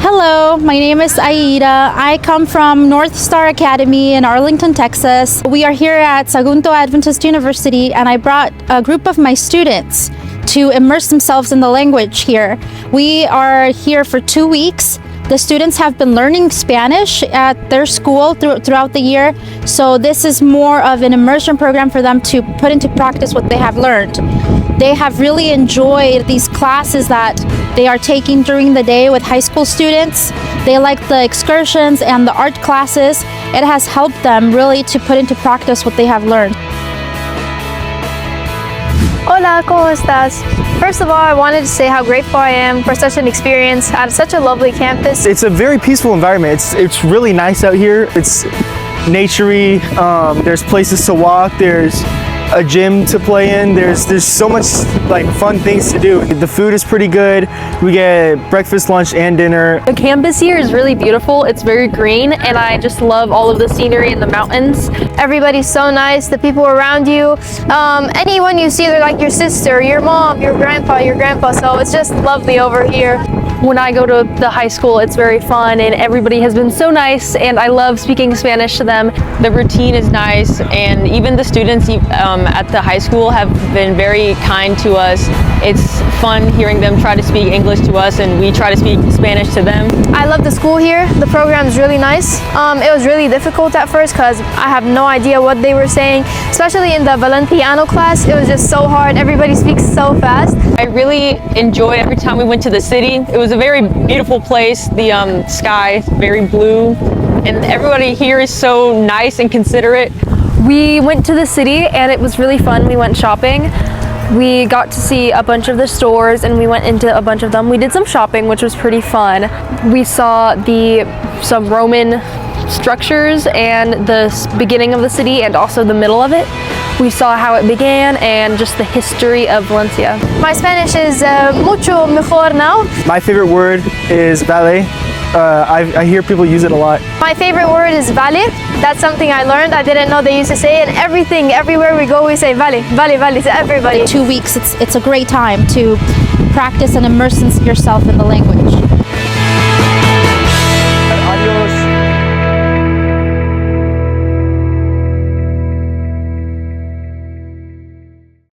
Hello, my name is Aida. I come from Northstar Academy in Arlington, Texas. We are here at Sagunto Adventist University, and I brought a group of my students to immerse themselves in the language here. We are here for 2 weeks. The students have been learning Spanish at their school throughout the year, so this is more of an immersion program for them to put into practice what they have learned. They have really enjoyed these classes that they are taking during the day with high school students. They like the excursions and the art classes. It has helped them really to put into practice what they have learned. Hola, ¿cómo estás? First of all, I wanted to say how grateful I am for such an experience at such a lovely campus. It's a very peaceful environment. It's really nice out here. It's naturey. There's places to walk. There's a gym to play in. There's so much like fun things to do. The food is pretty good. We get breakfast, lunch, and dinner. The campus here is really beautiful. It's very green, and I just love all of the scenery and the mountains. Everybody's so nice, the people around you. Anyone you see, they're like your sister, your mom, your grandpa, so it's just lovely over here. When I go to the high school, it's very fun, and everybody has been so nice, and I love speaking Spanish to them. The routine is nice, and even the students at the high school have been very kind to us. It's fun hearing them try to speak English to us, and we try to speak Spanish to them. I love the school here. The program is really nice. It was really difficult at first because I have no idea what they were saying, especially in the Valenciano class. It was just so hard. Everybody speaks so fast. I really enjoyed every time we went to the city. It was a very beautiful place. The sky is very blue, and everybody here is so nice and considerate. We went to the city, and it was really fun. We went shopping. We got to see a bunch of the stores, and we went into a bunch of them. We did some shopping, which was pretty fun. We saw some Roman structures and the beginning of the city and also the middle of it. We saw how it began and just the history of Valencia. My Spanish is mucho mejor now. My favorite word is vale. I hear people use it a lot. My favorite word is vale. That's something I learned. I didn't know they used to say it. Everywhere we go, we say vale, vale, vale to everybody. 2 weeks, it's a great time to practice and immerse yourself in the language.